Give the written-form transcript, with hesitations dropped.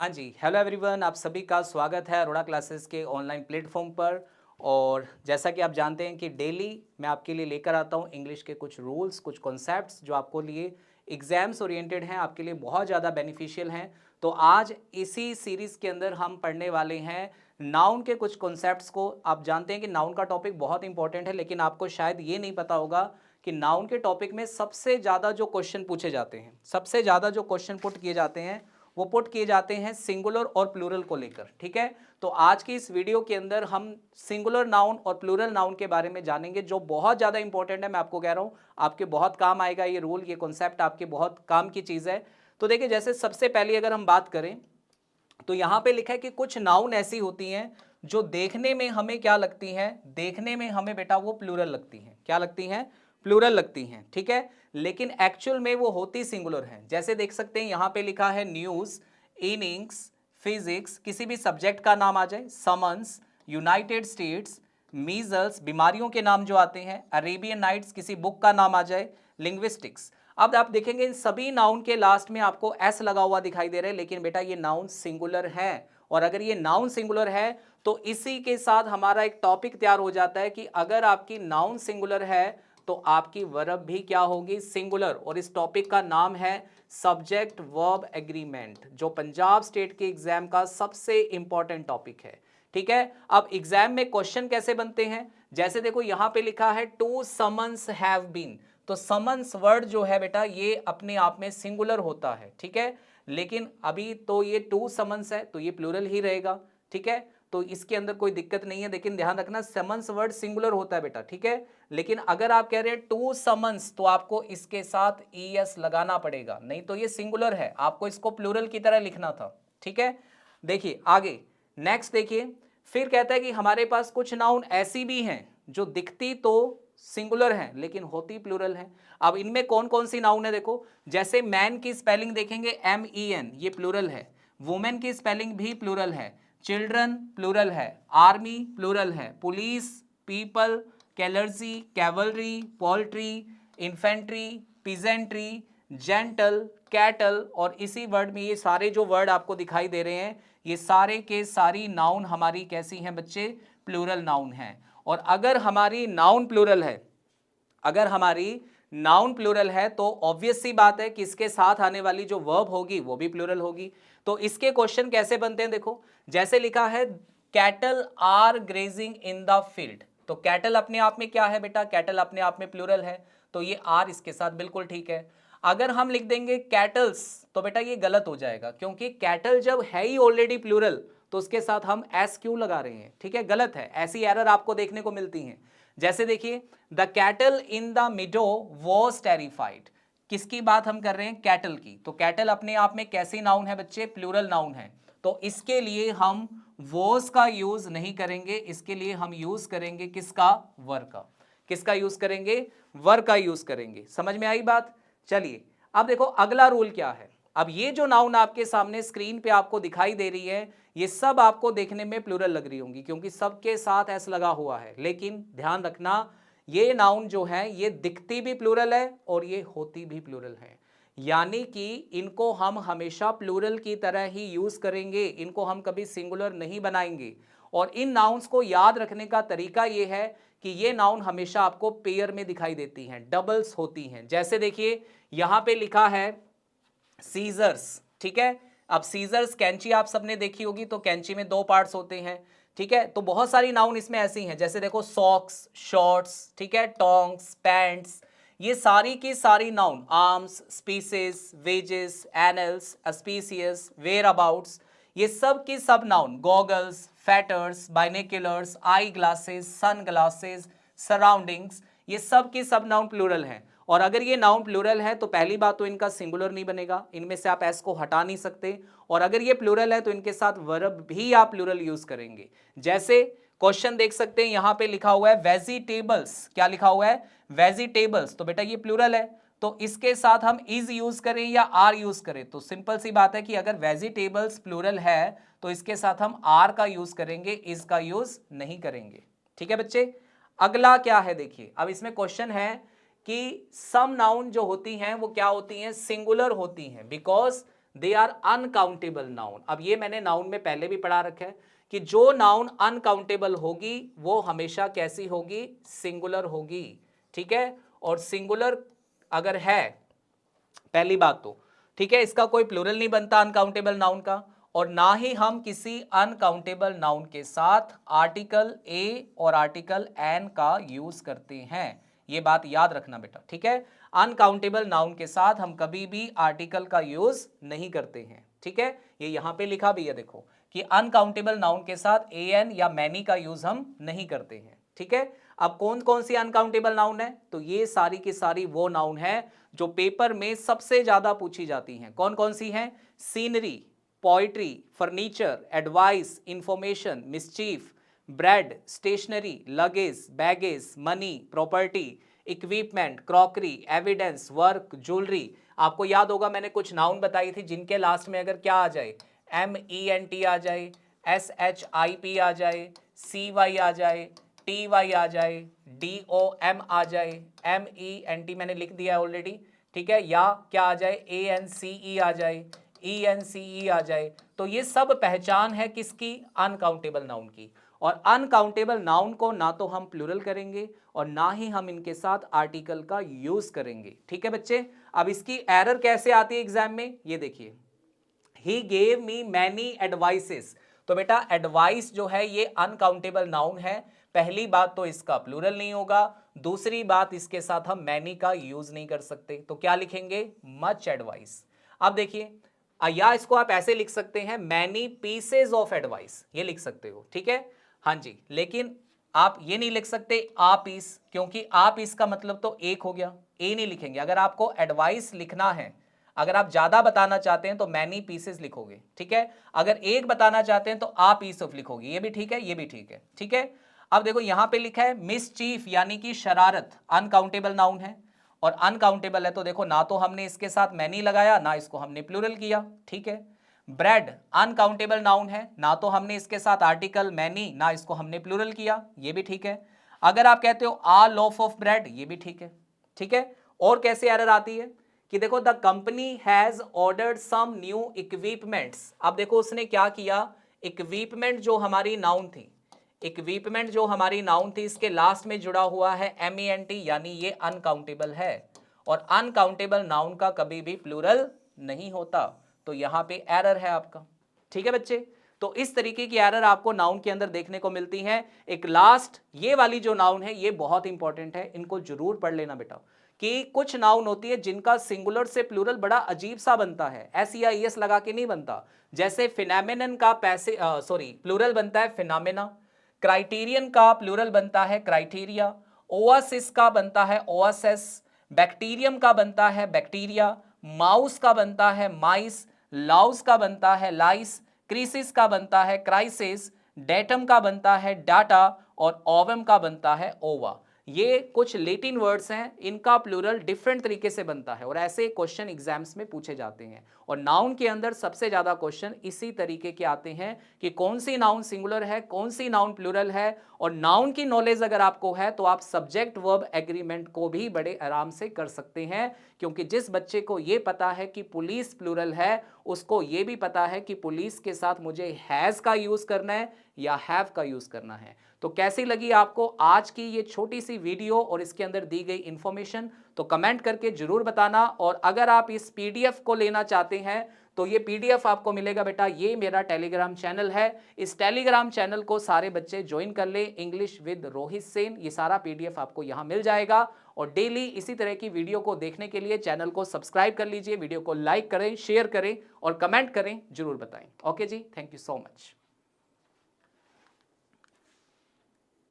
हाँ जी, hello everyone, आप सभी का स्वागत है अरोड़ा क्लासेस के ऑनलाइन प्लेटफॉर्म पर। और जैसा कि आप जानते हैं कि डेली मैं आपके लिए लेकर आता हूँ इंग्लिश के कुछ रूल्स, कुछ कॉन्सेप्ट्स जो आपको लिए एग्जाम्स ओरिएंटेड हैं, आपके लिए बहुत ज़्यादा बेनिफिशियल हैं। तो आज इसी सीरीज़ के अंदर हम पढ़ने वाले हैं नाउन के कुछ कॉन्सेप्ट्स को। आप जानते हैं कि नाउन का टॉपिक बहुत इंपॉर्टेंट है, लेकिन आपको शायद ये नहीं पता होगा कि नाउन के टॉपिक में सबसे ज़्यादा जो क्वेश्चन पूछे जाते हैं, सबसे ज़्यादा जो क्वेश्चन पुट किए जाते हैं वो पुट किए जाते हैं सिंगुलर और प्लूरल को लेकर। ठीक है, तो आज की इस वीडियो के अंदर हम सिंगुलर नाउन और प्लूरल नाउन के बारे में जानेंगे, जो बहुत ज़्यादा इंपॉर्टेंट है। मैं आपको कह रहा हूँ आपके बहुत काम आएगा, ये रूल, ये कॉन्सेप्ट आपके बहुत काम की चीज़ है। तो देखिए, जैसे सबसे पहले अगर हम बात करें तो यहां पे लिखा है कि कुछ नाउन ऐसी होती हैं जो देखने में हमें क्या लगती हैं, देखने में हमें बेटा वो प्लूरल लगती हैं। क्या लगती हैं? प्लूरल लगती हैं। ठीक है, लेकिन एक्चुअल में वो होती सिंगुलर हैं। जैसे देख सकते हैं यहां पे लिखा है न्यूज, इनिंग्स, फिजिक्स, किसी भी सब्जेक्ट का नाम आ जाए, समन्स, यूनाइटेड स्टेट्स, मीजल्स, बीमारियों के नाम जो आते हैं, अरेबियन नाइट्स, किसी बुक का नाम आ जाए, लिंग्विस्टिक्स। अब आप देखेंगे इन सभी नाउन के लास्ट में आपको एस लगा हुआ दिखाई दे रहा है, लेकिन बेटा ये नाउन सिंगुलर है। और अगर ये नाउन सिंगुलर है तो इसी के साथ हमारा एक टॉपिक तैयार हो जाता है कि अगर आपकी नाउन सिंगुलर है तो आपकी वर्ब भी क्या होगी? सिंगुलर। और इस टॉपिक का नाम है सब्जेक्ट वर्ब एग्रीमेंट, जो पंजाब स्टेट के एग्जाम का सबसे इंपॉर्टेंट टॉपिक है। ठीक है, अब एग्जाम में क्वेश्चन कैसे बनते हैं? जैसे देखो यहां पे लिखा है टू समन्स हैव बीन, तो समन्स वर्ड जो है बेटा ये अपने आप में सिंगुलर होता है। ठीक है, लेकिन अभी तो ये टू समन्स है तो ये प्लूरल ही रहेगा। ठीक है, तो इसके अंदर कोई दिक्कत नहीं है, लेकिन ध्यान रखना समन्स वर्ड सिंगुलर होता है बेटा। ठीक है, लेकिन अगर आप कह रहे हैं टू समन्स तो आपको इसके साथ ईएस लगाना पड़ेगा, नहीं तो ये सिंगुलर है, आपको इसको प्लूरल की तरह लिखना था। ठीक है, देखिए आगे नेक्स्ट देखिए, फिर कहता है कि हमारे पास कुछ नाउन ऐसी भी हैं जो दिखती तो सिंगुलर हैं लेकिन होती प्लूरल हैं। अब इनमें कौन कौन सी नाउन है देखो, जैसे मैन की स्पेलिंग देखेंगे MEN, ये प्लूरल है। वुमेन की स्पेलिंग भी प्लूरल है। चिल्ड्रन प्लूरल है। आर्मी प्लूरल है। Police, people, clergy, cavalry, poultry, infantry, peasantry, gentry, cattle, और इसी वर्ड में ये सारे जो वर्ड आपको दिखाई दे रहे हैं ये सारे के सारी नाउन हमारी कैसी हैं बच्चे? प्लूरल नाउन हैं। और अगर हमारी नाउन प्लूरल है, अगर हमारी नाउन प्लूरल है तो ऑब्वियस सी बात है कि इसके साथ आने वाली जो वर्ब होगी वो भी प्लूरल होगी। तो इसके क्वेश्चन कैसे बनते हैं देखो, जैसे लिखा है cattle are grazing in the field, तो कैटल अपने आप में क्या है बेटा? कैटल अपने आप में प्लूरल है, तो ये आर इसके साथ बिल्कुल ठीक है। अगर हम लिख देंगे कैटल्स तो बेटा ये गलत हो जाएगा, क्योंकि कैटल जब है ही ऑलरेडी प्लूरल तो उसके साथ हम एस क्यों लगा रहे हैं? ठीक है, गलत है। ऐसी एरर आपको देखने को मिलती हैं। जैसे देखिए the cattle in the मिडो was terrified, किसकी बात हम कर रहे हैं? कैटल की। तो कैटल अपने आप में कैसी नाउन है बच्चे? प्लूरल नाउन है। तो इसके लिए हम वॉज का यूज नहीं करेंगे, इसके लिए हम यूज करेंगे किसका? वर का। किसका यूज करेंगे? वर का यूज करेंगे। समझ में आई बात? चलिए अब देखो अगला रूल क्या है। अब ये जो नाउन आपके सामने स्क्रीन पे आपको दिखाई दे रही है ये सब आपको देखने में प्लूरल लग रही होंगी क्योंकि सबके साथ एस लगा हुआ है, लेकिन ध्यान रखना ये नाउन जो है ये दिखती भी प्लूरल है और ये होती भी प्लूरल है, यानी कि इनको हम हमेशा प्लूरल की तरह ही यूज करेंगे, इनको हम कभी सिंगुलर नहीं बनाएंगे। और इन नाउन्स को याद रखने का तरीका ये है कि ये नाउन हमेशा आपको पेयर में दिखाई देती हैं, डबल्स होती हैं। जैसे देखिए यहां पे लिखा है सीजर्स। ठीक है, अब सीजर्स कैंची आप सबने देखी होगी, तो कैंची में दो पार्ट्स होते हैं। ठीक है, तो बहुत सारी नाउन इसमें ऐसी हैं, जैसे देखो सॉक्स, शॉर्ट्स, ठीक है, टोंग्स, पैंट्स, ये सारी की सारी noun, arms, species, wages, annals, auspices, whereabouts, ये सब की सब noun, goggles, fetters, binoculars, eye glasses, sun glasses, surroundings, ये सब की सब नाउन प्लूरल हैं। और अगर ये नाउन प्लूरल है तो पहली बात तो इनका सिंगुलर नहीं बनेगा, इनमें से आप एस को हटा नहीं सकते। और अगर ये प्लूरल है तो इनके साथ वर्ब भी आप प्लूरल यूज करेंगे। जैसे क्वेश्चन देख सकते हैं यहां पे लिखा हुआ है वेजिटेबल्स, क्या लिखा हुआ है? वेजिटेबल्स, तो बेटा ये प्लूरल है, तो इसके साथ हम इज यूज करें या आर यूज करें? तो सिंपल सी बात है कि अगर वेजिटेबल्स प्लूरल है तो इसके साथ हम आर का यूज करेंगे, इज का यूज नहीं करेंगे। ठीक है बच्चे, अगला क्या है देखिए, अब इसमें क्वेश्चन है कि सम नाउन जो होती हैं वो क्या होती हैं? सिंगुलर होती हैं, because they are uncountable noun. अब ये मैंने नाउन में पहले भी पढ़ा रखा है कि जो नाउन अनकाउंटेबल होगी वो हमेशा कैसी होगी, सिंगुलर होगी, ठीक है। और सिंगुलर अगर है, पहली बात तो ठीक है, इसका कोई प्लूरल नहीं बनता अनकाउंटेबल नाउन का, और ना ही हम किसी अनकाउंटेबल नाउन के साथ आर्टिकल ए और आर्टिकल एन का यूज करते हैं। ये बात याद रखना बेटा, ठीक है। अनकाउंटेबल नाउन के साथ हम कभी भी आर्टिकल का यूज नहीं करते हैं, ठीक है। ये यहां पे लिखा भी है देखो कि अनकाउंटेबल नाउन के साथ ए एन या मैनी का यूज हम नहीं करते हैं, ठीक है। अब कौन कौन सी अनकाउंटेबल नाउन है, तो ये सारी की सारी वो नाउन है जो पेपर में सबसे ज्यादा पूछी जाती हैं। कौन कौन सी हैं? Scenery, poetry, furniture, advice, information, mischief, bread, stationery, luggage, baggage, money, property, equipment, crockery, evidence, work, jewellery. आपको याद होगा मैंने कुछ नाउन बताई थी जिनके लास्ट में अगर क्या आ जाए, MENT आ जाए, SHIP आ जाए, CY आ जाए, TY आ जाए, DOM आ जाए, MENT मैंने लिख दिया है ऑलरेडी, ठीक है, या क्या आ जाए, ANCE आ जाए, ENCE आ जाए, तो ये सब पहचान है किसकी? अनकाउंटेबल नाउन की। और अनकाउंटेबल नाउन को ना तो हम प्लूरल करेंगे और ना ही हम इनके साथ आर्टिकल का यूज करेंगे, ठीक है बच्चे। अब इसकी एरर कैसे आती है एग्जाम में, ये देखिए, he gave me many advices. तो बेटा एडवाइस जो है ये अनकाउंटेबल नाउन है, पहली बात तो इसका प्लूरल नहीं होगा, दूसरी बात इसके साथ हम मैनी का यूज नहीं कर सकते, तो क्या लिखेंगे? Much advice. अब देखिए, या इसको आप ऐसे लिख सकते हैं, मैनी पीसेज ऑफ एडवाइस, ये लिख सकते हो, ठीक है। हाँ जी, लेकिन आप ये नहीं लिख सकते आ पीस, क्योंकि आ पीस का मतलब तो एक हो गया, ए नहीं लिखेंगे। अगर आपको एडवाइस लिखना है, अगर आप ज्यादा बताना चाहते हैं तो मैनी पीसेस लिखोगे, ठीक है। अगर एक बताना चाहते हैं तो आ पीस ऑफ लिखोगे, ये भी ठीक है, ये भी ठीक है, ठीक है। अब देखो यहां पे लिखा है मिसचीफ, यानी कि शरारत, अनकाउंटेबल नाउन है और अनकाउंटेबल है, तो देखो ना तो हमने इसके साथ मैनी लगाया, ना इसको हमने प्लूरल किया, ठीक है। ब्रेड अनकाउंटेबल नाउन है, ना तो हमने इसके साथ आर्टिकल मैनी, ना इसको हमने प्लूरल किया, ये भी ठीक है। अगर आप कहते हो आ लोफ ऑफ ब्रेड, ये भी ठीक है, ठीक है। और कैसे एरर आती है कि देखो the company has ordered some new equipments. अब देखो उसने क्या किया, इक्विपमेंट जो हमारी नाउन थी, इक्विपमेंट जो हमारी नाउन थी, इसके लास्ट में जुड़ा हुआ है MENT, यानी ये अनकाउंटेबल है, और अनकाउंटेबल नाउन का कभी भी प्लूरल नहीं होता, तो यहां पे एरर है आपका, ठीक है बच्चे। तो इस तरीके की एरर आपको नाउन के अंदर देखने को मिलती है। एक लास्ट ये वाली जो नाउन है ये बहुत इंपॉर्टेंट है, इनको जरूर पढ़ लेना बेटा, कि कुछ नाउन होती है जिनका सिंगुलर से प्लूरल बड़ा अजीब सा बनता है, SEIS लगा के नहीं बनता। जैसे फिनोमेनन का प्लूरल बनता है फिनोमेना, क्राइटेरियन का प्लूरल बनता है क्राइटेरिया, ओआसिस का बनता है ओआसेस, बैक्टीरियम का बनता है बैक्टीरिया, माउस का बनता है माइस, लाउस का बनता है लाइस, क्रिसिस का बनता है क्राइसिस, डेटम का बनता है डाटा, और ओवम का बनता है ओवा। ये कुछ लैटिन वर्ड्स हैं, इनका प्लूरल डिफरेंट तरीके से बनता है और ऐसे क्वेश्चन एग्जाम्स में पूछे जाते हैं। और नाउन के अंदर सबसे ज्यादा क्वेश्चन इसी तरीके के आते हैं कि कौन सी नाउन सिंगुलर है, कौन सी नाउन प्लूरल है। और नाउन की नॉलेज अगर आपको है तो आप सब्जेक्ट वर्ब एग्रीमेंट को भी बड़े आराम से कर सकते हैं, क्योंकि जिस बच्चे को ये पता है कि पुलिस प्लूरल है, उसको ये भी पता है कि पुलिस के साथ मुझे हैज का यूज करना है या हैव का यूज करना है। तो कैसी लगी आपको आज की ये छोटी सी वीडियो और इसके अंदर दी गई इंफॉर्मेशन, तो कमेंट करके जरूर बताना। और अगर आप इस PDF को लेना चाहते हैं तो ये PDF आपको मिलेगा बेटा, ये मेरा टेलीग्राम चैनल है, इस टेलीग्राम चैनल को सारे बच्चे ज्वाइन कर ले, इंग्लिश विद रोहित सेन, ये सारा PDF आपको यहाँ मिल जाएगा। और डेली इसी तरह की वीडियो को देखने के लिए चैनल को सब्सक्राइब कर लीजिए, वीडियो को लाइक करें, शेयर करें और कमेंट करें, जरूर बताएं। Okay ji, thank you so much.